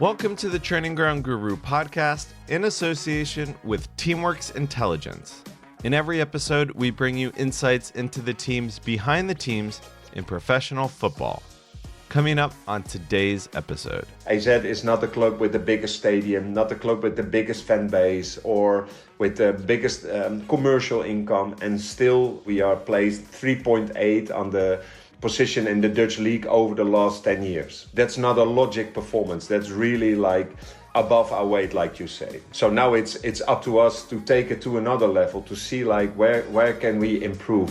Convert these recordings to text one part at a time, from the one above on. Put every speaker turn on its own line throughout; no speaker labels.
Welcome to the Training Ground Guru podcast in association with Teamworks Intelligence. In every episode, we bring you insights into the teams behind the teams in professional football. Coming up on today's episode.
AZ is not a club with the biggest stadium, not a club with the biggest fan base or with the biggest commercial income, and still we are placed 3.8 on the position in the Dutch league over the last 10 years. That's not a logic performance. That's really like above our weight, like you say. So now it's up to us to take it to another level, to see like where can we improve.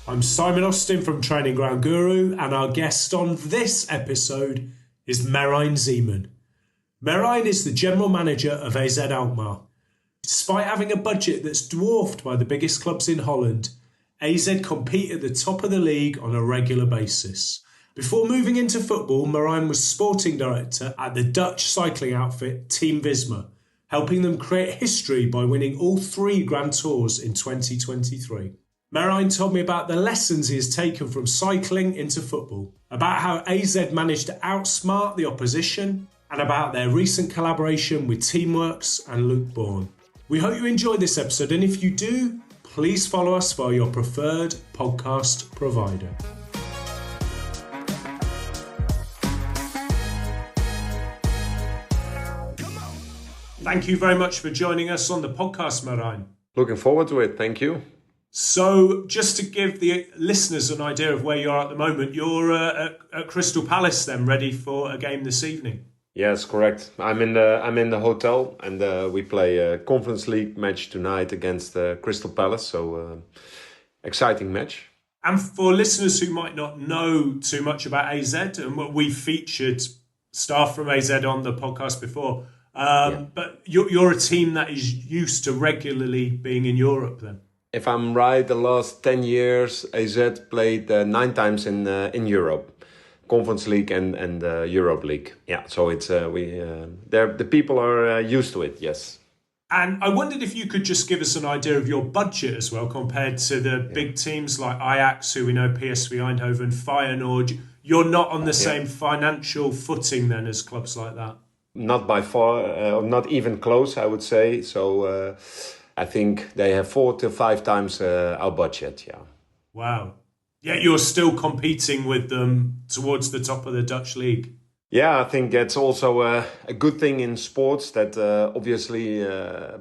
I'm Simon Austin from Training Ground Guru, and our guest on this episode is Merijn Zeeman. Merijn is the general manager of AZ Alkmaar. Despite having a budget that's dwarfed by the biggest clubs in Holland, AZ compete at the top of the league on a regular basis. Before moving into football, Merijn was sporting director at the Dutch cycling outfit Team Visma, helping them create history by winning all 3 Grand Tours in 2023. Merijn told me about the lessons he has taken from cycling into football, about how AZ managed to outsmart the opposition, and about their recent collaboration with Teamworks and Luke Bornn. We hope you enjoy this episode, and if you do, please follow us via your preferred podcast provider. Thank you very much for joining us on the podcast, Merijn.
Looking forward to it, thank you.
So, just to give the listeners an idea of where you are at the moment, you're at Crystal Palace then, ready for a game this evening?
Yes, correct. I'm in the hotel, and we play a Conference League match tonight against Crystal Palace. So exciting match.
And for listeners who might not know too much about AZ, and we've featured staff from AZ on the podcast before, but you're a team that is used to regularly being in Europe then.
If I'm right, the last 10 years AZ played 9 times in Europe. Conference League and Europe League. Yeah, so it's the people are used to it, yes.
And I wondered if you could just give us an idea of your budget as well, compared to the big teams like Ajax, who we know, PSV Eindhoven, Feyenoord. You're not on the same financial footing then as clubs like that?
Not by far, not even close, I would say. So I think they have 4 to 5 times our budget, yeah.
Wow. Yet you're still competing with them towards the top of the Dutch league.
Yeah, I think that's also a good thing in sports, that obviously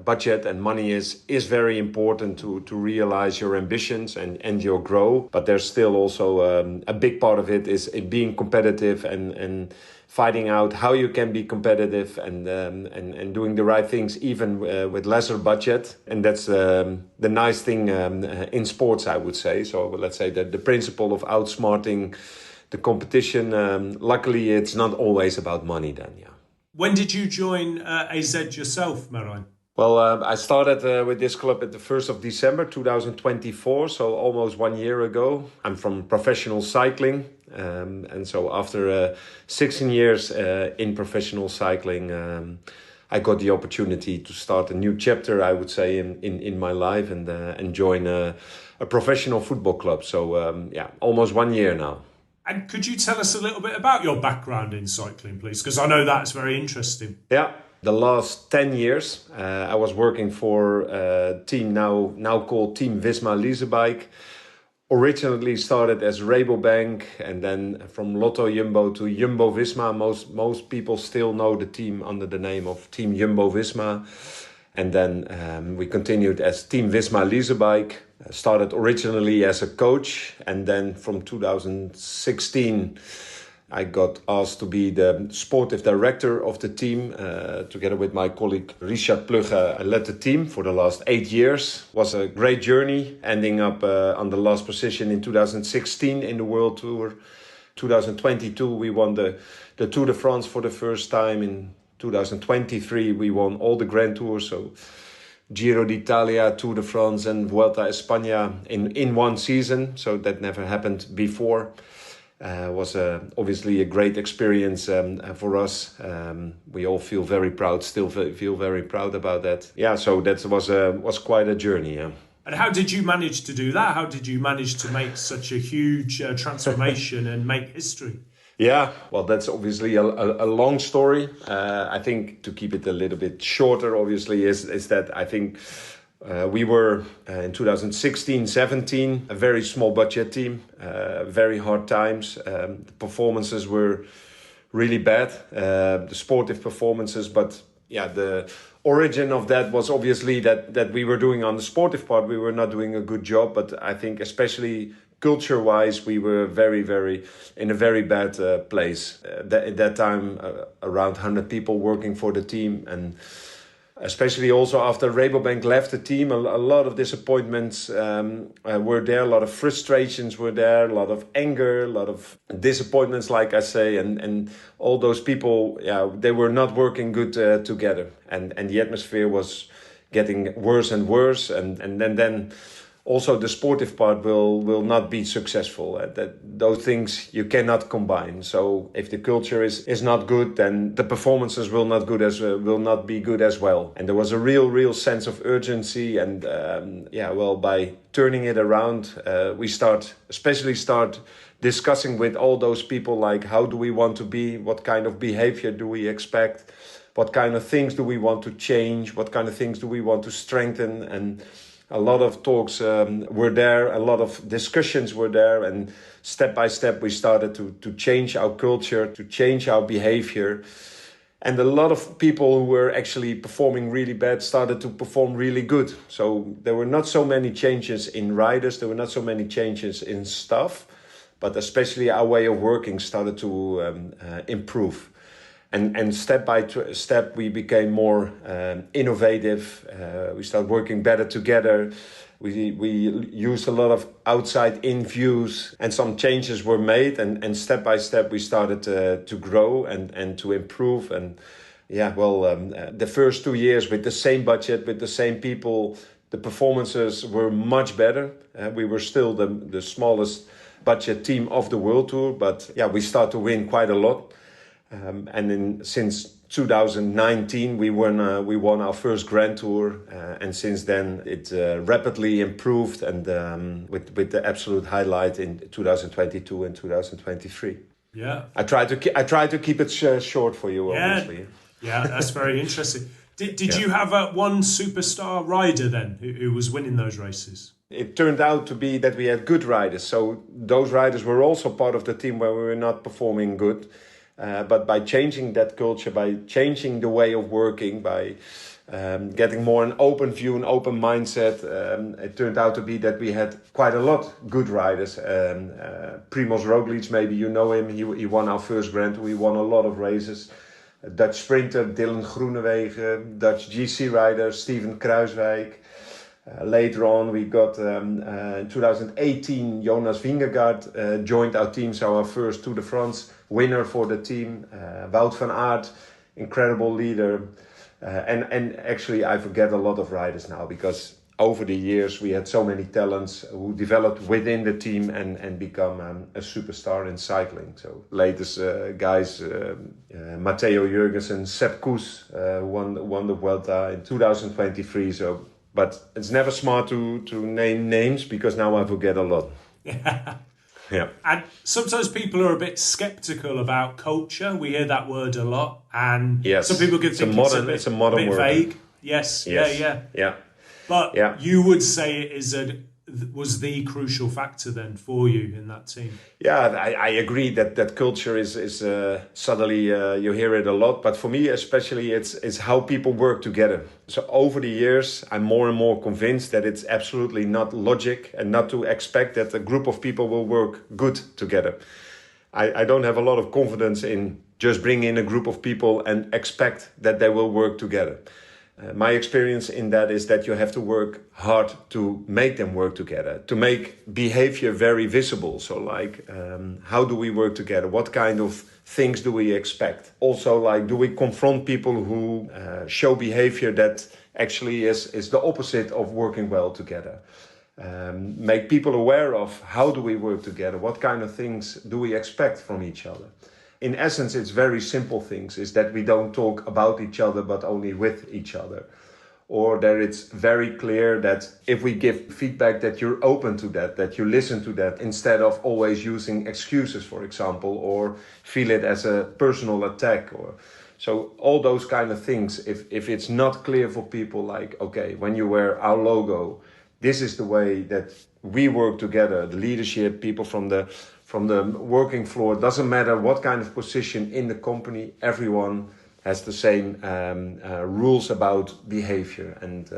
budget and money is very important to realize your ambitions and your growth. But there's still also a big part of it is being competitive and finding out how you can be competitive and doing the right things even with lesser budget. And that's the nice thing in sports, I would say. So let's say that the principle of outsmarting the competition, luckily it's not always about money then, yeah.
When did you join AZ yourself, Merijn?
Well, I started with this club at the 1st of December 2024, so almost 1 year ago. I'm from professional cycling, and so after 16 years in professional cycling, I got the opportunity to start a new chapter, I would say, in my life and join a professional football club. So, almost 1 year now.
And could you tell us a little bit about your background in cycling, please? Because I know that's very interesting.
Yeah. The last 10 years, I was working for a team now called Team Visma Leasebike. Originally started as Rabobank, and then from Lotto Jumbo to Jumbo Visma. Most people still know the team under the name of Team Jumbo Visma. And then we continued as Team Visma Leasebike. Started originally as a coach, and then from 2016 I got asked to be the sportive director of the team. Together with my colleague Richard Plugge, I led the team for the last 8 years. It was a great journey, ending up on the last position in 2016 in the World Tour. 2022 we won the Tour de France for the first time. In 2023 we won all the Grand Tours, so Giro d'Italia, Tour de France and Vuelta a España in one season. So that never happened before. Was obviously a great experience for us. We all feel very proud about that. Yeah, so that was quite a journey. Yeah.
And how did you manage to do that? How did you manage to make such a huge transformation and make history?
Yeah, well, that's obviously a long story. I think to keep it a little bit shorter, obviously, is that I think we were in 2016-17 a very small budget team, very hard times. The performances were really bad, the sportive performances, but yeah, the origin of that was obviously that we were doing on the sportive part, we were not doing a good job, but I think especially culture-wise, we were very in a very bad place. At that time, around 100 people working for the team, and especially also after Rabobank left the team, a lot of disappointments were there, a lot of frustrations were there, a lot of anger, a lot of disappointments, like I say, and all those people, yeah, they were not working good together, and the atmosphere was getting worse and worse, and then also the sportive part will not be successful. Those things you cannot combine. So if the culture is not good, then the performances will not be good as well. And there was a real sense of urgency. And by turning it around, we start discussing with all those people, like, how do we want to be? What kind of behavior do we expect? What kind of things do we want to change? What kind of things do we want to strengthen? And a lot of talks were there, a lot of discussions were there, and step by step we started to change our culture, to change our behavior. And a lot of people who were actually performing really bad started to perform really good. So there were not so many changes in riders, there were not so many changes in staff, but especially our way of working started to improve. And step by step, we became more innovative. We started working better together. We used a lot of outside-in views, and some changes were made. And step by step, we started to grow and to improve. And the first 2 years with the same budget, with the same people, the performances were much better. We were still the smallest budget team of the World Tour, but we started to win quite a lot. Since 2019, we won our first Grand Tour, and since then it rapidly improved, and with the absolute highlight in 2022 and 2023.
Yeah,
I try to keep it short for you, obviously.
Yeah, that's very interesting. Did you have one superstar rider then who was winning those races?
It turned out to be that we had good riders, so those riders were also part of the team where we were not performing good. But by changing that culture, by changing the way of working, by getting more an open view, an open mindset, it turned out to be that we had quite a lot good riders. Primoz Roglic, maybe you know him, he won our first Grand Tour, he won a lot of races. Dutch sprinter Dylan Groenewegen, Dutch GC rider Steven Kruiswijk. Later on, we got in 2018, Jonas Vingegaard joined our team, so our first Tour de France winner for the team. Wout van Aert, incredible leader. And actually, I forget a lot of riders now, because over the years we had so many talents who developed within the team and become a superstar in cycling. So latest guys, Matteo Jurgensen, Sepp Kuss, won the Vuelta in 2023. So. But it's never smart to name names, because now I forget a lot. Yeah.
And sometimes people are a bit skeptical about culture. We hear that word a lot, and some people could think it's a modern word. Vague. Yes. Yeah. But you would say it was the crucial factor then for you in that team.
Yeah, I agree that culture is suddenly you hear it a lot, but for me especially it's how people work together. So over the years I'm more and more convinced that it's absolutely not logic and not to expect that a group of people will work good together. I don't have a lot of confidence in just bringing in a group of people and expect that they will work together. My experience in that is that you have to work hard to make them work together, to make behavior very visible. So like, how do we work together? What kind of things do we expect? Also, like, do we confront people who show behavior that actually is the opposite of working well together? Make people aware of how do we work together? What kind of things do we expect from each other? In essence, it's very simple things, is that we don't talk about each other, but only with each other. or that it's very clear that if we give feedback that you're open to that you listen to that instead of always using excuses, for example, or feel it as a personal attack. Or so all those kind of things, if it's not clear for people, like, okay, when you wear our logo, this is the way that we work together, the leadership, people from the working floor, doesn't matter what kind of position in the company, everyone has the same rules about behavior. And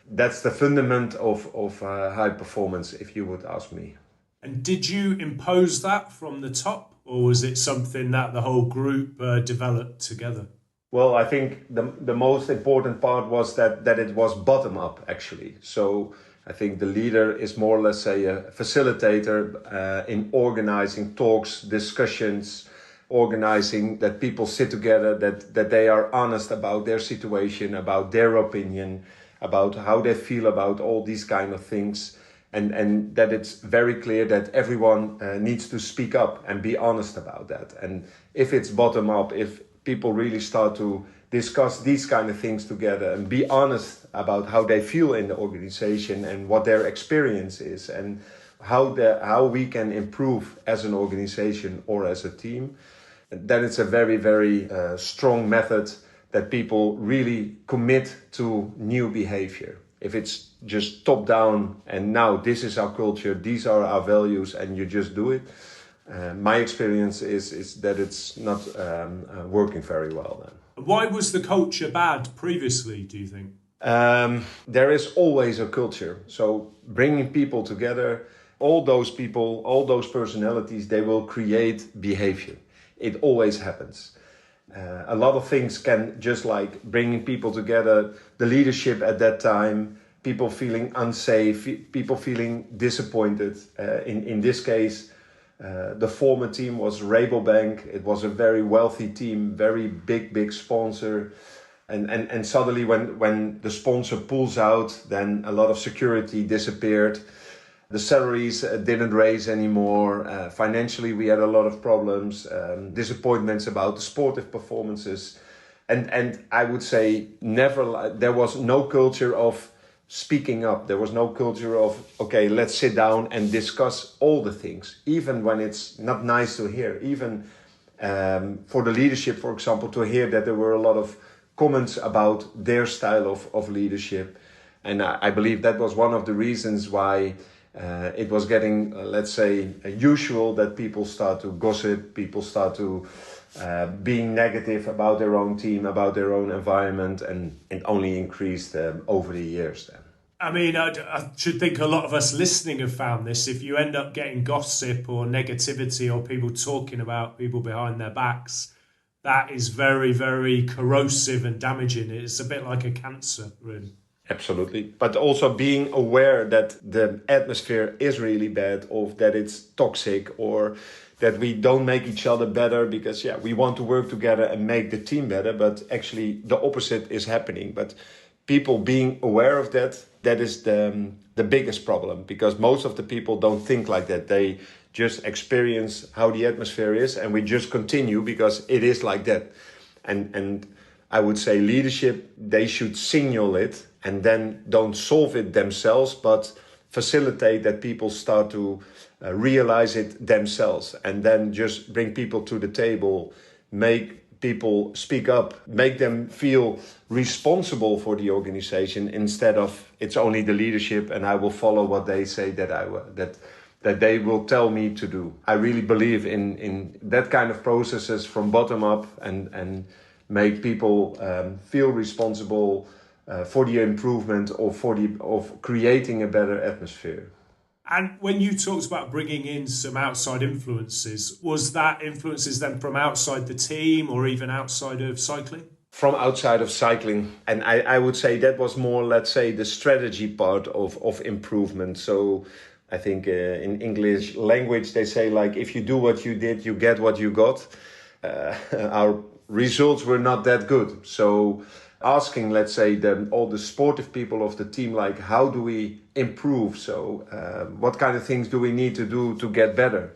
that's the fundament of high performance, if you would ask me.
And did you impose that from the top, or was it something that the whole group developed together?
Well, I think the most important part was that it was bottom up, actually. So I think the leader is more or less a facilitator in organizing talks, discussions, organizing that people sit together, that they are honest about their situation, about their opinion, about how they feel about all these kind of things, and that it's very clear that everyone needs to speak up and be honest about that. And if it's bottom up, if people really start to discuss these kind of things together and be honest about how they feel in the organization and what their experience is and how we can improve as an organization or as a team, then it's a very, very strong method that people really commit to new behavior. If it's just top down and now this is our culture, these are our values, and you just do it, my experience is that it's not working very well then.
Why was the culture bad previously, do you think?
There is always a culture. So bringing people together, all those people, all those personalities, they will create behavior. It always happens. A lot of things can, just like bringing people together, the leadership at that time, people feeling unsafe, people feeling disappointed. In this case, the former team was Rabobank. It was a very wealthy team, very big sponsor. And suddenly when the sponsor pulls out, then a lot of security disappeared. The salaries didn't raise anymore. Financially, we had a lot of problems, disappointments about the sportive performances. And I would say there was no culture of speaking up. There was no culture of, okay, let's sit down and discuss all the things, even when it's not nice to hear. Even for the leadership, for example, to hear that there were a lot of comments about their style of leadership. And I believe that was one of the reasons why it was getting, let's say, usual that people start to gossip, people start to being negative about their own team, about their own environment, and it only increased over the years then.
I mean, I should think a lot of us listening have found this. If you end up getting gossip or negativity or people talking about people behind their backs, that is very, very corrosive and damaging. It's a bit like a cancer, really.
Absolutely. But also being aware that the atmosphere is really bad, or that it's toxic, or that we don't make each other better because, we want to work together and make the team better, but actually the opposite is happening. But people being aware of that is the biggest problem, because most of the people don't think like that. They just experience how the atmosphere is and we just continue because it is like that. And I would say leadership, they should signal it and then don't solve it themselves, but facilitate that people start to realize it themselves, and then just bring people to the table, make people speak up, make them feel responsible for the organization instead of it's only the leadership and I will follow what they say that they will tell me to do. I really believe in that kind of processes from bottom up and make people feel responsible for the improvement of creating a better atmosphere.
And when you talked about bringing in some outside influences, was that influences then from outside the team or even outside of cycling?
From outside of cycling. And I would say that was more, let's say, the strategy part of improvement. So I think in English language, they say, like, if you do what you did, you get what you got. Our results were not that good. So asking, let's say, all the sportive people of the team, like, how do we improve? So what kind of things do we need to do to get better?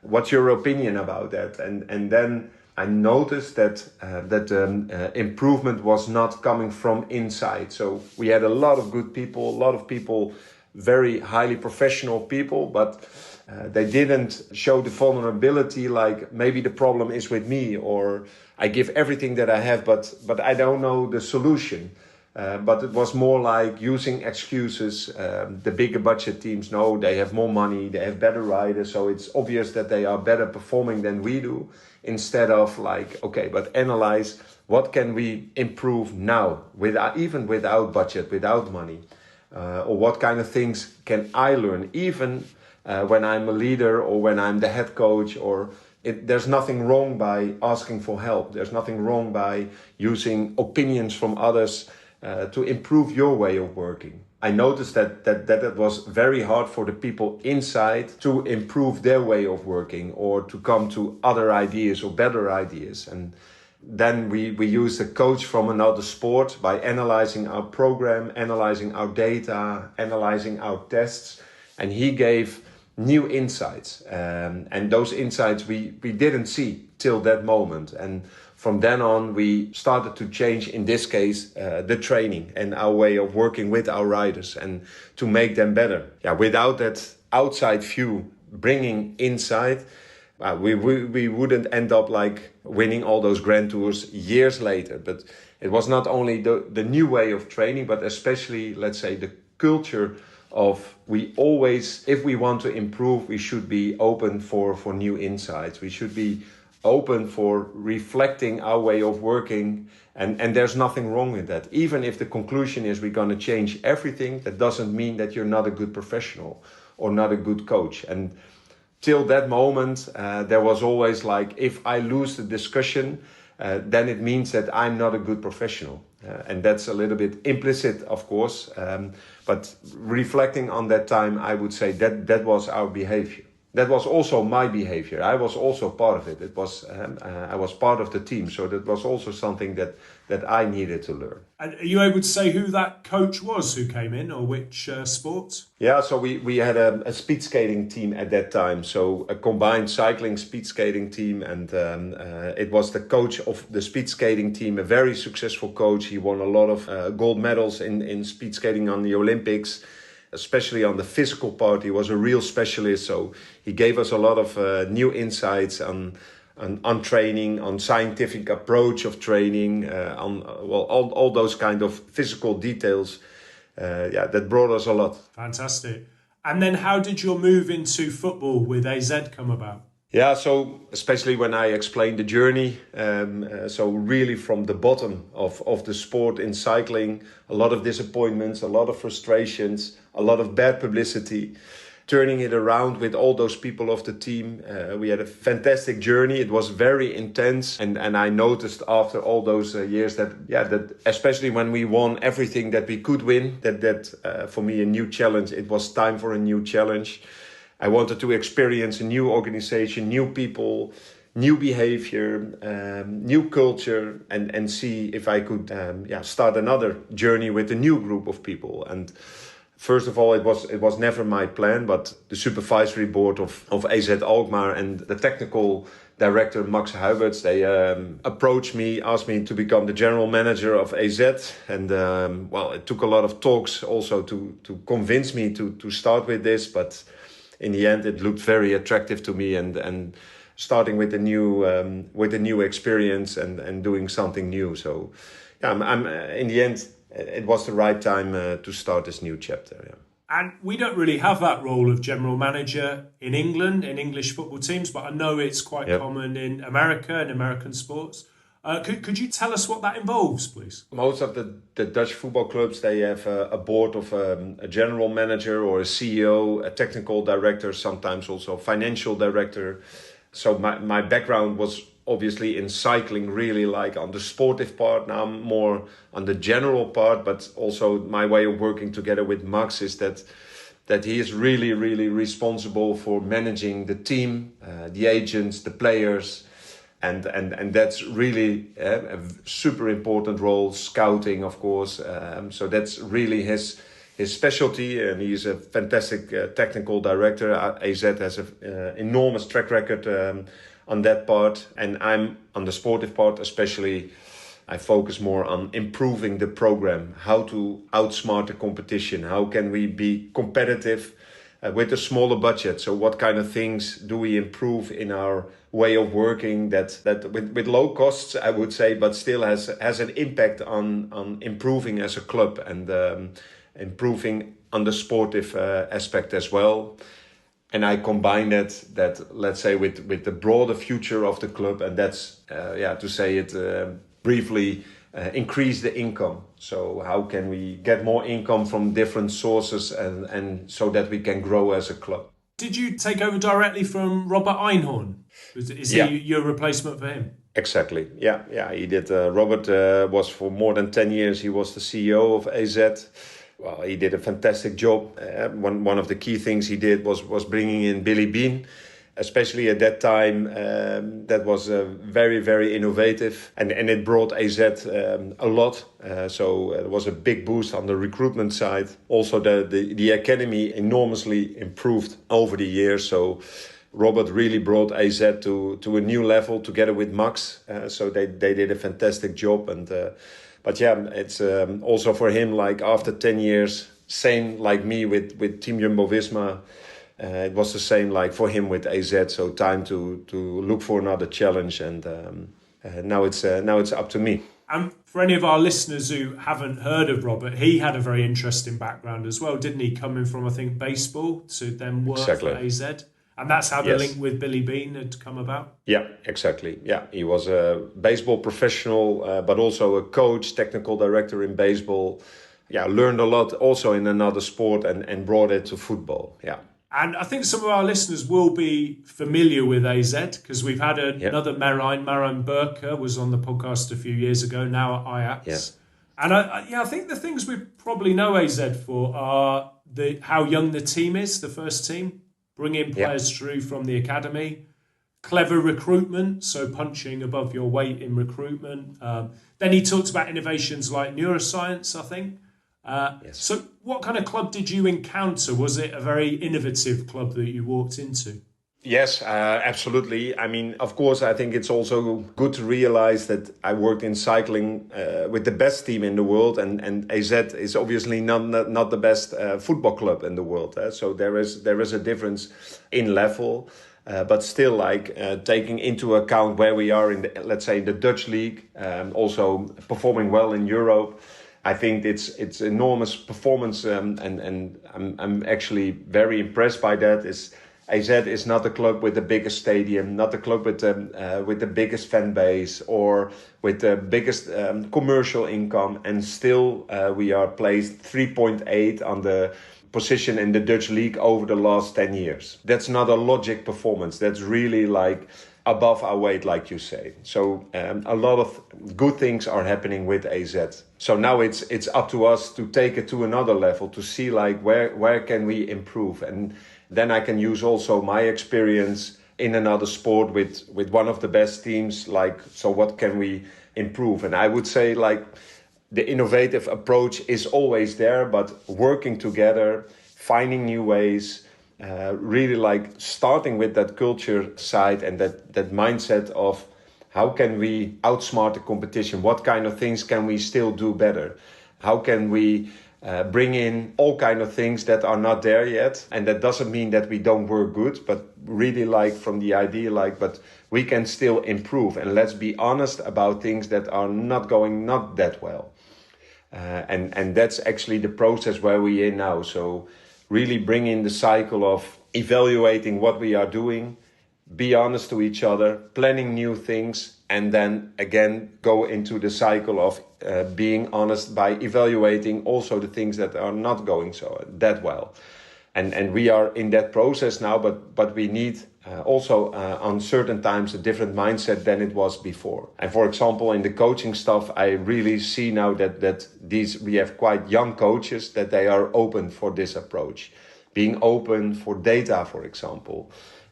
What's your opinion about that? And then I noticed that improvement was not coming from inside. So we had a lot of good people, a lot of people, very highly professional people, but they didn't show the vulnerability, like maybe the problem is with me, or I give everything that I have, but I don't know the solution. But it was more like using excuses. The bigger budget teams know they have more money, they have better riders, so it's obvious that they are better performing than we do. Instead of like, okay, but analyze what can we improve now, even without budget, without money, or what kind of things can I learn, even when I'm a leader or when I'm the head coach, or there's nothing wrong by asking for help. There's nothing wrong by using opinions from others to improve your way of working. I noticed that it was very hard for the people inside to improve their way of working or to come to other ideas or better ideas. And then we used a coach from another sport by analyzing our program, analyzing our data, analyzing our tests. And he gave new insights. And those insights we didn't see till that moment. And from then on, we started to change, in this case, the training and our way of working with our riders and to make them better. Yeah, without that outside view bringing inside, we wouldn't end up like winning all those Grand Tours years later. But it was not only the new way of training, but especially, let's say, the culture of we always, if we want to improve, we should be open for new insights. We should be open for reflecting our way of working, and there's nothing wrong with that. Even if the conclusion is we're going to change everything, that doesn't mean that you're not a good professional or not a good coach. And till that moment, there was always like, if I lose the discussion, then it means that I'm not a good professional. And that's a little bit implicit, of course. But reflecting on that time, I would say that was our behavior. That was also my behavior. I was also part of it. It was I was part of the team, so that was also something that I needed to learn.
And are you able to say who that coach was who came in, or which sports?
Yeah, so we had a speed skating team at that time. So a combined cycling speed skating team, and it was the coach of the speed skating team, a very successful coach. He won a lot of gold medals in speed skating on the Olympics. Especially on the physical part, he was a real specialist. So he gave us a lot of new insights on training, on scientific approach of training, on all those kind of physical details. That brought us a lot.
Fantastic. And then how did your move into football with AZ come about?
Yeah, so especially when I explained the journey, so really from the bottom of the sport in cycling, a lot of disappointments, a lot of frustrations, a lot of bad publicity, turning it around with all those people of the team. We had a fantastic journey. It was very intense. And I noticed after all those years that especially when we won everything that we could win, that for me, a new challenge. It was time for a new challenge. I wanted to experience a new organization, new people, new behavior, new culture, and see if I could start another journey with a new group of people. And first of all, it was never my plan, but the supervisory board of AZ Alkmaar and the technical director Max Huiberts, they approached me, asked me to become the general manager of AZ. And it took a lot of talks also to convince me to start with this, but in the end, it looked very attractive to me, and starting with a new experience and doing something new. So, I'm in the end, it was the right time to start this new chapter. Yeah.
And we don't really have that role of general manager in England, in English football teams, but I know it's quite common in America and American sports. Could you tell us what that involves, please?
Most of the Dutch football clubs, they have a board of a general manager or a CEO, a technical director, sometimes also a financial director. So my background was obviously in cycling, really like on the sportive part. Now I'm more on the general part, but also my way of working together with Max is that he is really, really responsible for managing the team, the agents, the players. And that's really a super important role, scouting, of course. So that's really his specialty, and he's a fantastic technical director. AZ has an enormous track record on that part, and I'm on the sportive part especially. I focus more on improving the program, how to outsmart the competition, how can we be competitive with a smaller budget. So what kind of things do we improve in our way of working that with low costs, I would say, but still has an impact on improving as a club and improving on the sportive aspect as well. And I combine that let's say with the broader future of the club, and that's to say it briefly, increase the income. So how can we get more income from different sources and so that we can grow as a club.
Did you take over directly from Robert Einhorn? Is he your replacement for him?
Exactly. Yeah. He did. Robert was for more than 10 years. He was the CEO of AZ. Well, he did a fantastic job. One of the key things he did was bringing in Billy Bean. Especially at that time, that was very, very innovative, and it brought AZ a lot. So it was a big boost on the recruitment side. Also, the academy enormously improved over the years. So Robert really brought AZ to a new level together with Max. So they did a fantastic job. But yeah, it's also for him, like after 10 years, same like me with Team Jumbo-Visma. It was the same like for him with AZ, so time to look for another challenge, and now it's up to me.
And for any of our listeners who haven't heard of Robert, he had a very interesting background as well, didn't he? Coming from, I think, baseball to then work for AZ. And that's how the link with Billy Bean had come about?
Yeah, exactly. Yeah, he was a baseball professional, but also a coach, technical director in baseball. Yeah, learned a lot also in another sport and brought it to football, yeah.
And I think some of our listeners will be familiar with AZ because we've had another Merijn Burker was on the podcast a few years ago, now at Ajax. Yeah. And I think the things we probably know AZ for are how young the team is, the first team, bringing players through from the academy, clever recruitment, so punching above your weight in recruitment. Then he talked about innovations like neuroscience, I think. So what kind of club did you encounter? Was it a very innovative club that you walked into?
Yes, absolutely. I mean, of course, I think it's also good to realize that I worked in cycling with the best team in the world, and AZ is obviously not the best football club in the world. So there is a difference in level, but still, taking into account where we are in let's say in the Dutch league, also performing well in Europe. I think it's enormous performance, and I'm actually very impressed by that. AZ is not a club with the biggest stadium, not a club with the biggest fan base or with the biggest commercial income, and still we are placed 3.8 on the position in the Dutch league over the last 10 years. That's not a logic performance. That's really above our weight, like you say. So a lot of good things are happening with AZ. So now it's up to us to take it to another level, to see where can we improve. And then I can use also my experience in another sport with one of the best teams. So what can we improve? And I would say the innovative approach is always there, but working together, finding new ways, really starting with that culture side and that mindset of how can we outsmart the competition? What kind of things can we still do better? How can we bring in all kind of things that are not there yet? And that doesn't mean that we don't work good, but really from the idea but we can still improve, and let's be honest about things that are not going not that well. And that's actually the process where we're in now. So really bring in the cycle of evaluating what we are doing, be honest to each other, planning new things, and then again go into the cycle of being honest by evaluating also the things that are not going that well. And we are in that process now, but we need also on certain times a different mindset than it was before. And for example, in the coaching stuff, I really see now that we have quite young coaches, that they are open for this approach. Being open for data, for example,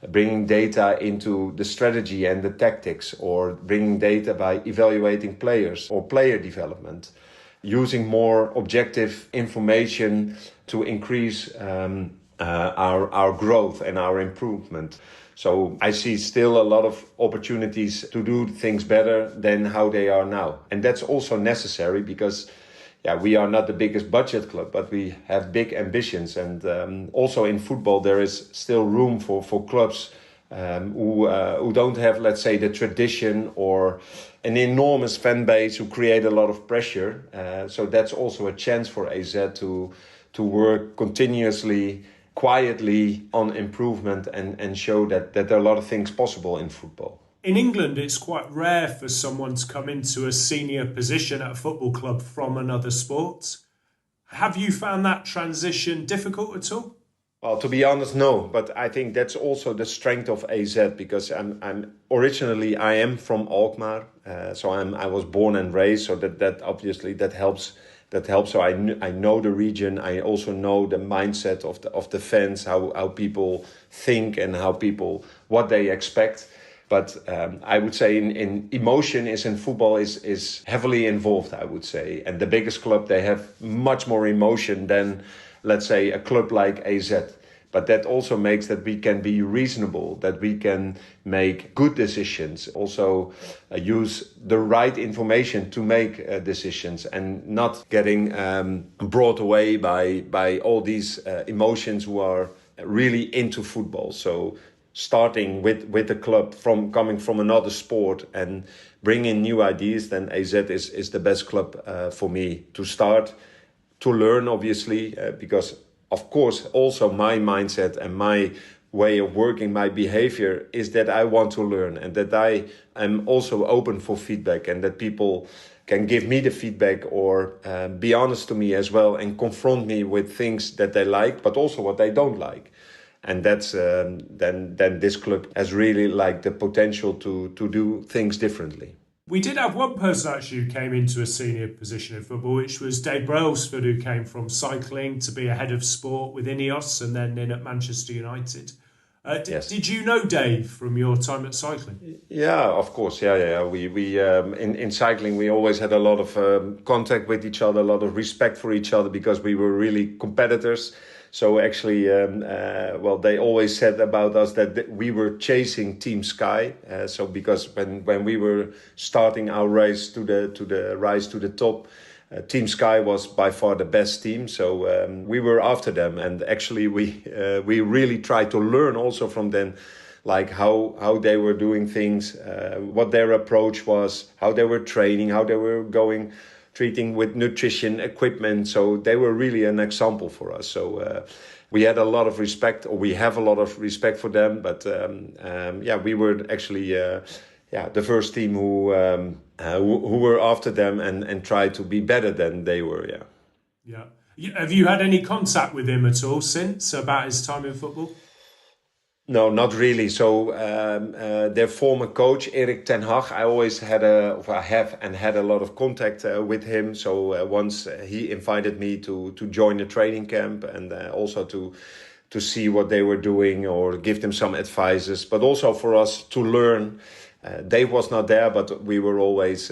bringing data into the strategy and the tactics, or bringing data by evaluating players or player development, using more objective information to increase our growth and our improvement. So I see still a lot of opportunities to do things better than how they are now. And that's also necessary because we are not the biggest budget club, but we have big ambitions. And also in football, there is still room for clubs who don't have, let's say, the tradition or an enormous fan base who create a lot of pressure. So that's also a chance for AZ to work continuously, quietly on improvement and show that there are a lot of things possible in football.
In England, it's quite rare for someone to come into a senior position at a football club from another sport. Have you found that transition difficult at all?
Well, to be honest, no. But I think that's also the strength of AZ because I'm originally I am from Alkmaar, so I was born and raised. So that obviously that helps. So I know the region. I also know the mindset of the fans, how people think and what they expect. But I would say in emotion in football is heavily involved, I would say. And the biggest club, they have much more emotion than, let's say, a club like AZ. But that also makes that we can be reasonable, that we can make good decisions, also use the right information to make decisions and not getting brought away by all these emotions who are really into football. So starting with the club coming from another sport and bringing new ideas, then AZ is the best club for me to start, to learn, obviously, because of course also my mindset and my way of working, my behavior is that I want to learn and that I am also open for feedback and that people can give me the feedback or be honest to me as well and confront me with things that they like, but also what they don't like. And that's then this club has really the potential to do things differently.
We did have one person actually who came into a senior position in football, which was Dave Brailsford, who came from cycling to be a head of sport with Ineos and then in at Manchester United.
Yes.
Did you know Dave from your time at cycling?
Yeah, of course. Yeah. We in cycling we always had a lot of contact with each other, a lot of respect for each other because we were really competitors. So actually, they always said about us that we were chasing Team Sky. So because when we were starting our race to the rise to the top, Team Sky was by far the best team. So we were after them, and actually we really tried to learn also from them, like how they were doing things, what their approach was, how they were training, how they were treating with nutrition equipment. So they were really an example for us. So we had a lot of respect, or we have a lot of respect for them. But we were actually the first team who were after them and tried to be better than they were.
Yeah. Have you had any contact with him at all since about his time in football?
No, not really. So their former coach, Erik ten Hag, I always had a lot of contact with him. So once he invited me to join the training camp and also to see what they were doing or give them some advices, but also for us to learn. Dave was not there, but we were always,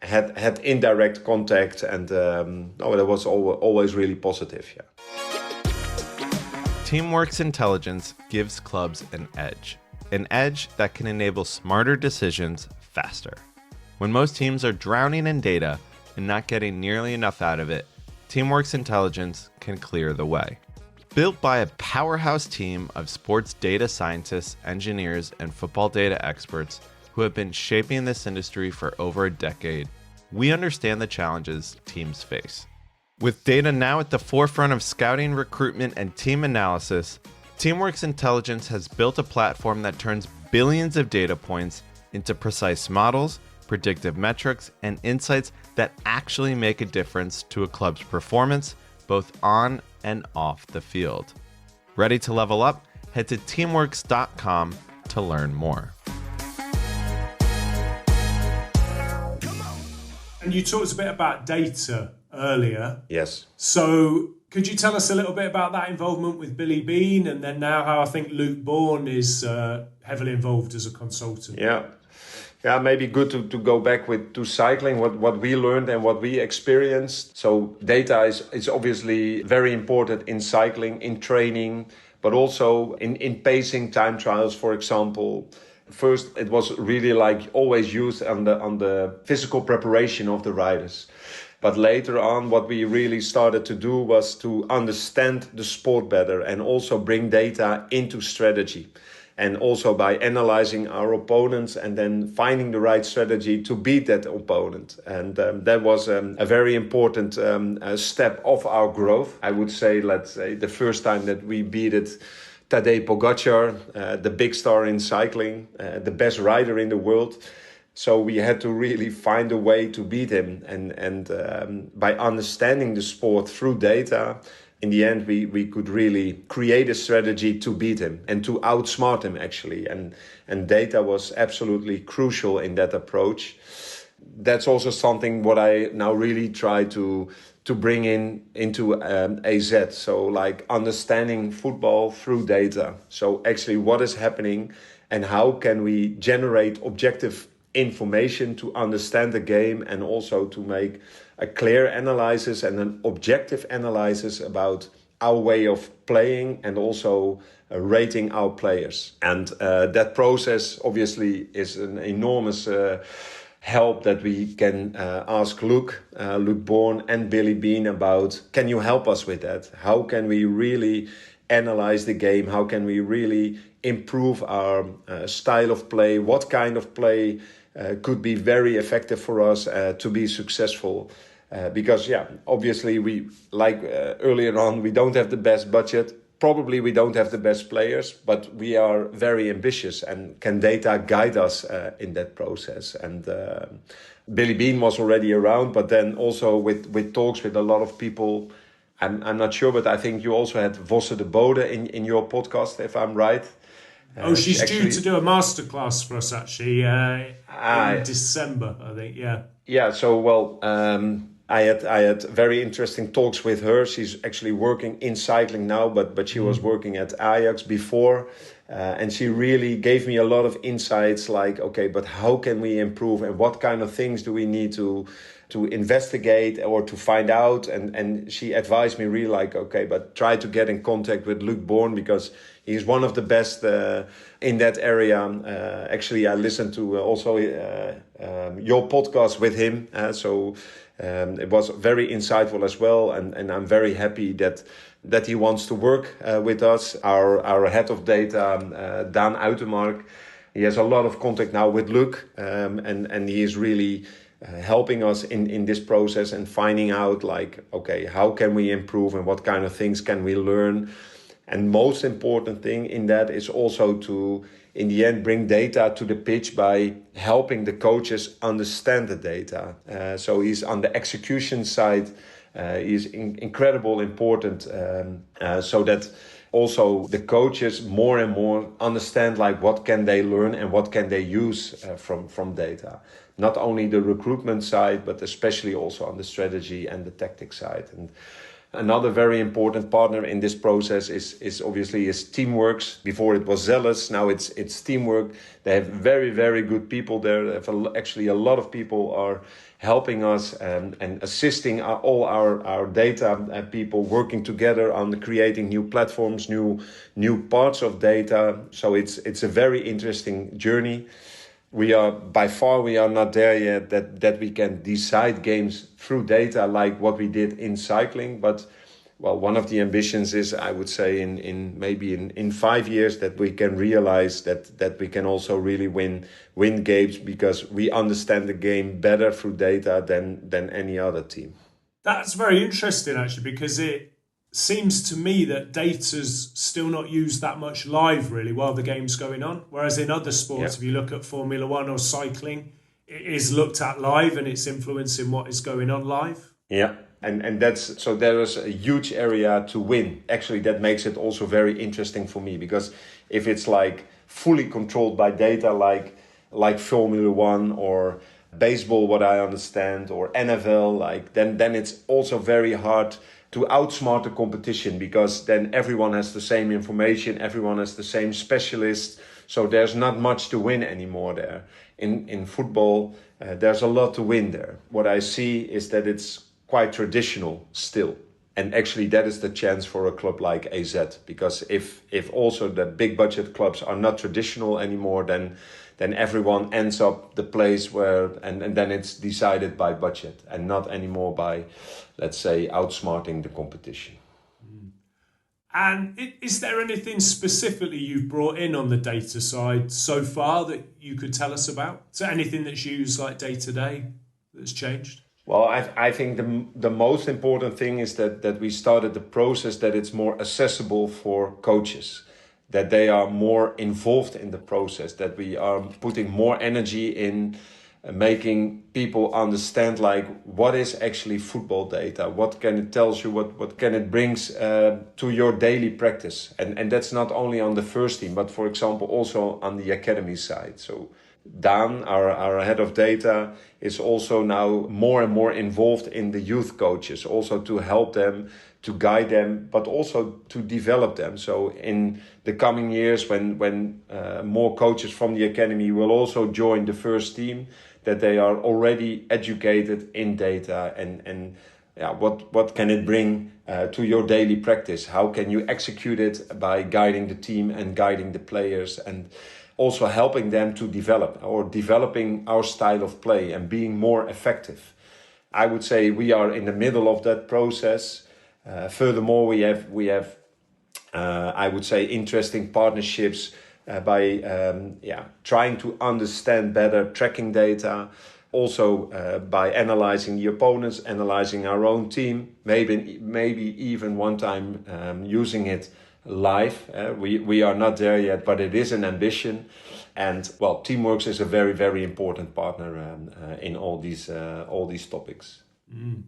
had indirect contact, and that was always really positive. Yeah.
Teamworks Intelligence gives clubs an edge that can enable smarter decisions faster. When most teams are drowning in data and not getting nearly enough out of it, Teamworks Intelligence can clear the way. Built by a powerhouse team of sports data scientists, engineers, and football data experts who have been shaping this industry for over a decade, we understand the challenges teams face. With data now at the forefront of scouting, recruitment, and team analysis, Teamworks Intelligence has built a platform that turns billions of data points into precise models, predictive metrics, and insights that actually make a difference to a club's performance, both on and off the field. Ready to level up? Head to teamworks.com to learn more.
And you talked a bit about data earlier.
Yes.
So could you tell us a little bit about that involvement with Billy Bean, and then now how I think Luke Bornn is heavily involved as a consultant?
Yeah, Yeah, maybe good to go back to cycling, what we learned and what we experienced. So data is obviously very important in cycling, in training, but also in pacing time trials, for example. First, it was really like always used on the physical preparation of the riders. But later on, what we really started to do was to understand the sport better and also bring data into strategy. And also by analyzing our opponents and then finding the right strategy to beat that opponent. And that was a very important step of our growth. I would say, let's say, the first time that we beat it, Tadej Pogacar, the big star in cycling, the best rider in the world. So we had to really find a way to beat him. And by understanding the sport through data, in the end, we could really create a strategy to beat him and to outsmart him, actually. And data was absolutely crucial in that approach. That's also something what I now really try to bring into AZ. So like understanding football through data. So actually what is happening and how can we generate objective information to understand the game and also to make a clear analysis and an objective analysis about our way of playing and also rating our players. And that process obviously is an enormous help that we can ask Luke Bornn and Billy Bean about, can you help us with that? How can we really analyze the game? How can we really improve our style of play? What kind of play could be very effective for us to be successful? Because, obviously, we earlier on, we don't have the best budget. Probably we don't have the best players, but we are very ambitious. And can data guide us in that process? And Billy Bean was already around, but then also with talks with a lot of people. I'm not sure, but I think you also had Vosse de Bode in your podcast, if I'm right.
She's due to do a masterclass for us, actually, in December, I think, yeah.
Yeah, so, I had very interesting talks with her. She's actually working in cycling now, but she was working at Ajax before. And she really gave me a lot of insights like, okay, but how can we improve and what kind of things do we need to investigate or to find out? And she advised me really like, okay, but try to get in contact with Luke Bornn because he's one of the best in that area. Actually, I listened to also your podcast with him. It was very insightful as well. And I'm very happy that he wants to work with us. Our head of data, Daan Uitermark, he has a lot of contact now with Luke. And he is really helping us in this process and finding out like, okay, how can we improve and what kind of things can we learn? And most important thing in that is also to, in the end, bring data to the pitch by helping the coaches understand the data. So he's on the execution side. Is incredible important so that also the coaches more and more understand like what can they learn and what can they use from data. Not only the recruitment side, but especially also on the strategy and the tactics side. And another very important partner in this process is obviously Teamworks. Before it was Zealous, now it's Teamwork. They have very, very good people there. Actually, a lot of people are helping us and assisting all our data people working together on creating new platforms, new parts of data. So it's a very interesting journey. We are not there yet that we can decide games through data like what we did in cycling. But one of the ambitions is, I would say, in 5 years that we can realize that we can also really win games because we understand the game better through data than any other team.
That's very interesting, actually, because it seems to me that data's still not used that much live, really, while the game's going on. Whereas in other sports, if you look at Formula One or cycling, it is looked at live and it's influencing what is going on live.
Yeah. And that's so there is a huge area to win. Actually, that makes it also very interesting for me because if it's like fully controlled by data like Formula One or baseball, what I understand, or NFL, then it's also very hard to outsmart the competition because then everyone has the same information, everyone has the same specialist. So there's not much to win anymore there. in football, there's a lot to win there. What I see is that it's quite traditional still. And actually that is the chance for a club like AZ, because if also the big budget clubs are not traditional anymore, then everyone ends up the place where, and then it's decided by budget and not anymore by, let's say, outsmarting the competition.
And is there anything specifically you've brought in on the data side so far that you could tell us about? So anything that's used like day to day that's changed?
Well, I think the most important thing is that we started the process that it's more accessible for coaches, that they are more involved in the process, that we are putting more energy in making people understand like what is actually football data, what can it tells you, what can it brings to your daily practice. And that's not only on the first team, but for example also on the academy side. So Dan, our head of data, is also now more and more involved in the youth coaches, also to help them, to guide them, but also to develop them. So in the coming years, when more coaches from the academy will also join the first team, that they are already educated in data and what can it bring to your daily practice? How can you execute it by guiding the team and guiding the players, and also helping them to develop or developing our style of play and being more effective. I would say we are in the middle of that process. Furthermore, we have I would say interesting partnerships by trying to understand better tracking data, also by analyzing the opponents, analyzing our own team, maybe even one time using it live. We are not there yet, but it is an ambition. And well, Teamworks is a very, very important partner in all these topics.
Mm.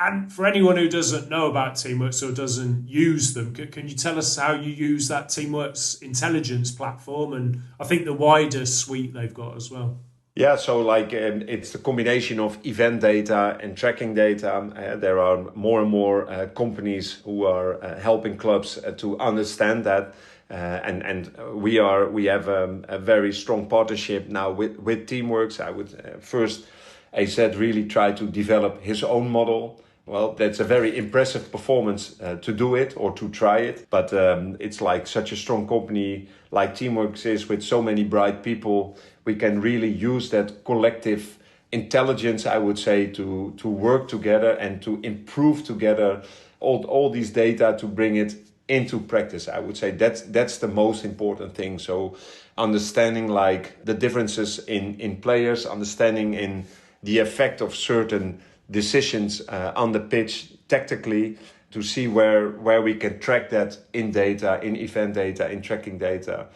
And for anyone who doesn't know about Teamworks or doesn't use them, can you tell us how you use that Teamworks intelligence platform and I think the wider suite they've got as well?
Yeah, so like it's the combination of event data and tracking data. There are more and more companies who are helping clubs to understand that. And we have a very strong partnership now with Teamworks. I would first, AZ really try to develop his own model. Well, that's a very impressive performance to do it or to try it. But it's like such a strong company like Teamworks is, with so many bright people. We can really use that collective intelligence, I would say, to work together and to improve together all these data to bring it into practice. I would say that's the most important thing. So understanding like the differences in players, understanding in the effect of certain decisions on the pitch tactically, to see where we can track that in data, in event data, in tracking data.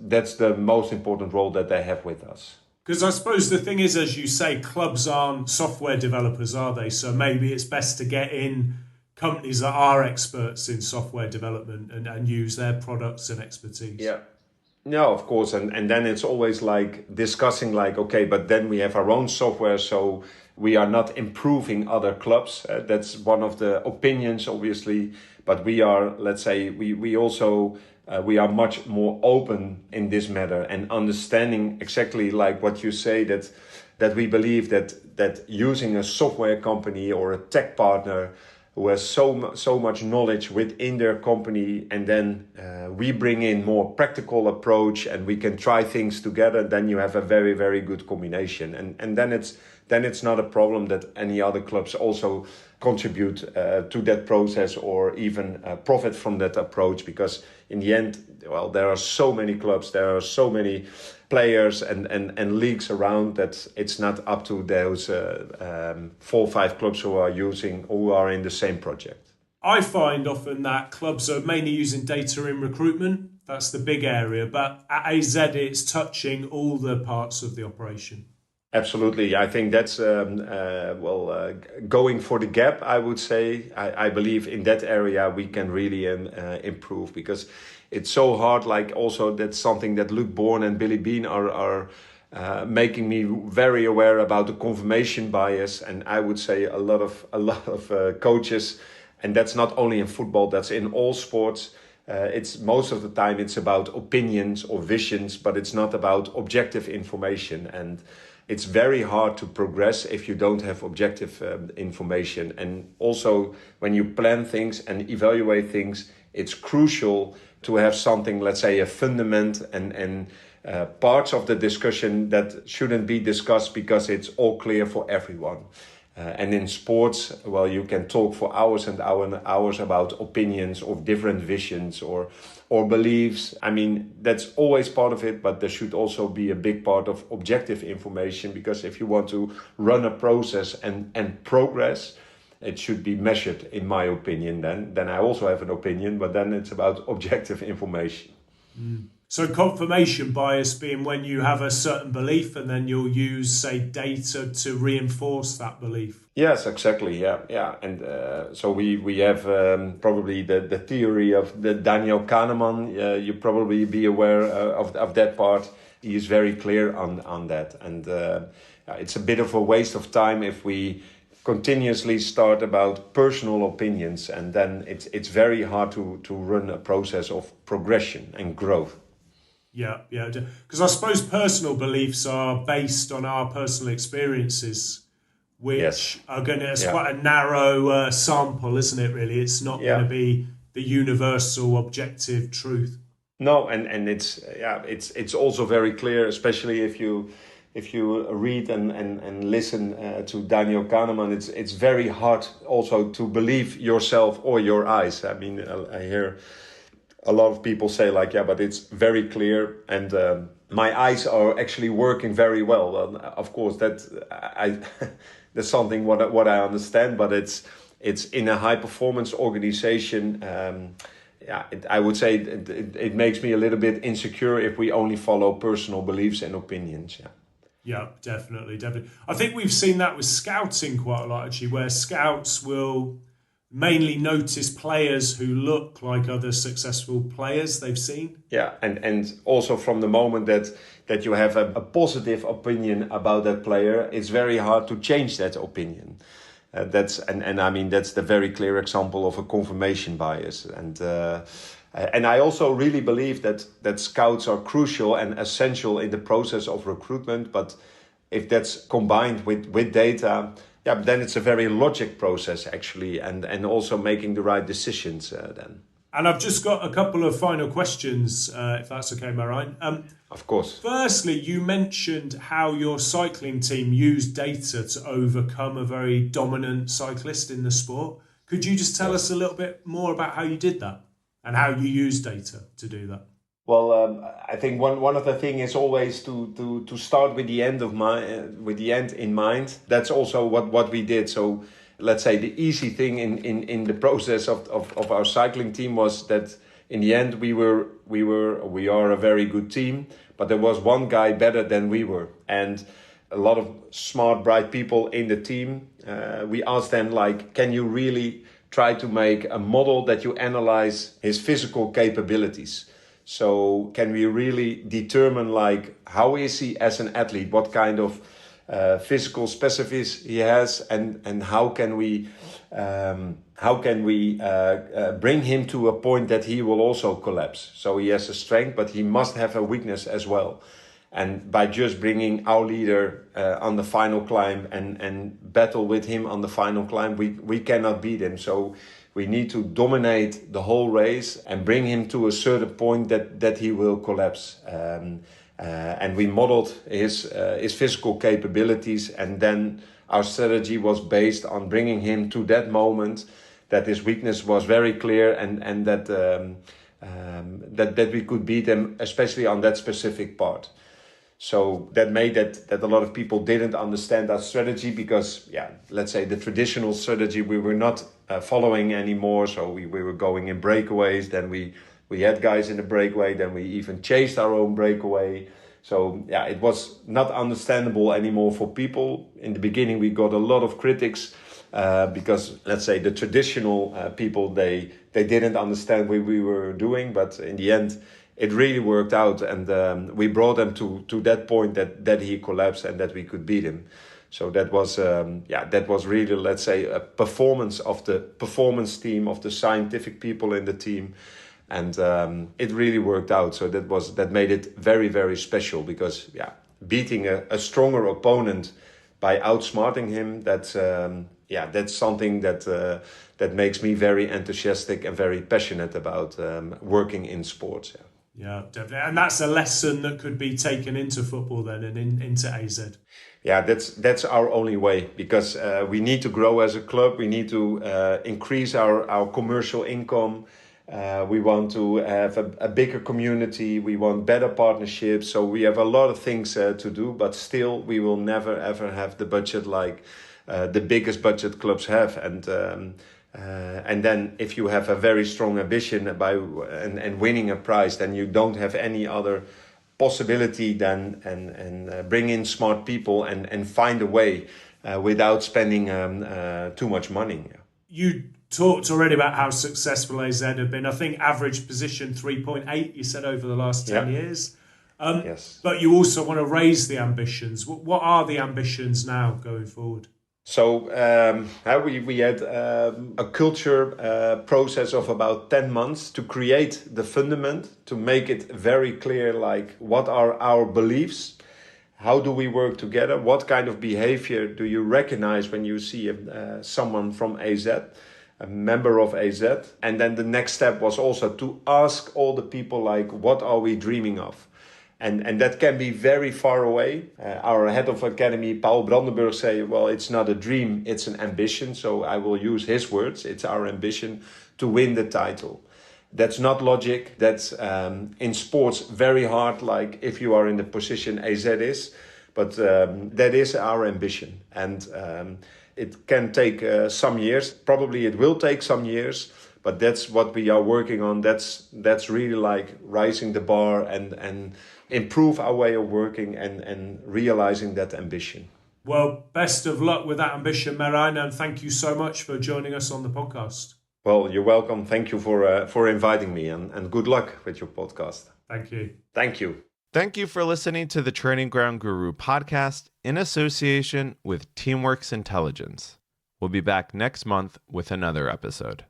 That's the most important role that they have with us.
Because I suppose the thing is, as you say, clubs aren't software developers, are they? So maybe it's best to get in companies that are experts in software development and use their products and expertise.
Yeah. No, of course. And then it's always like discussing like, okay, but then we have our own software, so we are not improving other clubs. That's one of the opinions, obviously. But we are, let's say, we also... we are much more open in this matter and understanding exactly like what you say, that we believe that using a software company or a tech partner who has so much knowledge within their company, and then we bring in more practical approach and we can try things together, then you have a very, very good combination. And then it's not a problem that any other clubs also contribute to that process or even profit from that approach, because in the end, well, there are so many clubs, there are so many players and leagues around that it's not up to those 4 or 5 clubs who are in the same project.
I find often that clubs are mainly using data in recruitment. That's the big area, but at AZ it's touching all the parts of the operation.
Absolutely. I think that's going for the gap, I would say. I believe in that area we can really improve, because it's so hard. Like also that's something that Luke Bornn and Billy Bean are making me very aware about, the confirmation bias. And I would say a lot of coaches, and that's not only in football, that's in all sports, It's most of the time it's about opinions or visions, but it's not about objective information. And it's very hard to progress if you don't have objective information. And also when you plan things and evaluate things, it's crucial to have something, let's say a fundament and parts of the discussion that shouldn't be discussed because it's all clear for everyone. And in sports, well, you can talk for hours and hours about opinions of different visions or beliefs. I mean, that's always part of it, but there should also be a big part of objective information, because if you want to run a process and progress, it should be measured, in my opinion. Then I also have an opinion, but then it's about objective information.
So confirmation bias being when you have a certain belief and then you'll use, say, data to reinforce that belief.
Yes, exactly. Yeah. And so we have probably the theory of the Daniel Kahneman. You probably be aware of that part. He is very clear on that. And it's a bit of a waste of time if we continuously start about personal opinions, and then it's very hard to run a process of progression and growth.
Yeah, because I suppose personal beliefs are based on our personal experiences, which are going to, it's quite a narrow sample, isn't it, really? It's not going to be the universal objective truth.
No, and it's also very clear, especially if you read and listen to Daniel Kahneman, it's very hard also to believe yourself or your eyes. I mean, I hear a lot of people say like, but it's very clear, and my eyes are actually working very well. Well, of course, that's something what I understand, but it's in a high performance organization. I would say it makes me a little bit insecure if we only follow personal beliefs and opinions.
Yeah, definitely. I think we've seen that with scouting quite a lot, actually, where scouts will mainly notice players who look like other successful players they've seen. Yeah,
and also from the moment that you have a positive opinion about that player, it's very hard to change that opinion. That's the very clear example of a confirmation bias. And I also really believe that scouts are crucial and essential in the process of recruitment. But if that's combined with data, then it's a very logic process, actually, and also making the right decisions then.
And I've just got a couple of final questions, if that's okay, Merijn.
Of course.
Firstly, you mentioned how your cycling team used data to overcome a very dominant cyclist in the sport. Could you just tell us a little bit more about how you did that and how you use data to do that?
Well, I think one of the things is always to start with the end in mind. That's also what we did. So let's say the easy thing in the process of our cycling team was that in the end we are a very good team, but there was one guy better than we were, and a lot of smart, bright people in the team. We asked them, like, can you really try to make a model that you analyze his physical capabilities? So can we really determine, like, how is he as an athlete, what kind of physical specifics he has, and how can we bring him to a point that he will also collapse? So he has a strength, but he must have a weakness as well. And by just bringing our leader on the final climb and battle with him on the final climb, we cannot beat him. So we need to dominate the whole race and bring him to a certain point that he will collapse. And we modeled his physical capabilities, and then our strategy was based on bringing him to that moment that his weakness was very clear, and that we could beat him, especially on that specific part. So that made that a lot of people didn't understand our strategy, because, let's say the traditional strategy we were not following anymore. So we were going in breakaways, then we had guys in the breakaway, then we even chased our own breakaway. So it was not understandable anymore for people. In the beginning we got a lot of critics because, let's say, the traditional people, they didn't understand what we were doing, but in the end it really worked out, and we brought them to that point that he collapsed and that we could beat him. So that was really, let's say, a performance of the performance team, of the scientific people in the team. And it really worked out. So that made it very, very special, because beating a stronger opponent by outsmarting him, that's something that makes me very enthusiastic and very passionate about working in sports.
Yeah, definitely. And that's a lesson that could be taken into football then and into AZ.
Yeah, that's our only way, because we need to grow as a club. We need to increase our commercial income. We want to have a bigger community. We want better partnerships. So we have a lot of things to do, but still we will never ever have the budget like the biggest budget clubs have. And then if you have a very strong ambition and winning a prize, then you don't have any other possibility than and bring in smart people and find a way without spending too much money.
You talked already about how successful AZ have been. I think average position 3.8, you said, over the last 10 years.
Yes.
But you also want to raise the ambitions. What are the ambitions now going forward?
So we had a culture process of about 10 months to create the fundament, to make it very clear, like, what are our beliefs? How do we work together? What kind of behavior do you recognize when you see someone from AZ, a member of AZ? And then the next step was also to ask all the people, like, what are we dreaming of? And that can be very far away. Our head of academy, Paul Brandenburg, say, well, it's not a dream, it's an ambition. So I will use his words. It's our ambition to win the title. That's not logic. That's in sports very hard, like if you are in the position AZ is. But that is our ambition. And it can take some years. Probably it will take some years. But that's what we are working on. That's really like rising the bar and improve our way of working and realizing that ambition.
Well, best of luck with that ambition, Merijn, and thank you so much for joining us on the podcast.
Well, you're welcome. Thank you for inviting me, and good luck with your podcast.
Thank you.
Thank you.
Thank you for listening to the Training Ground Guru podcast in association with Teamworks Intelligence. We'll be back next month with another episode.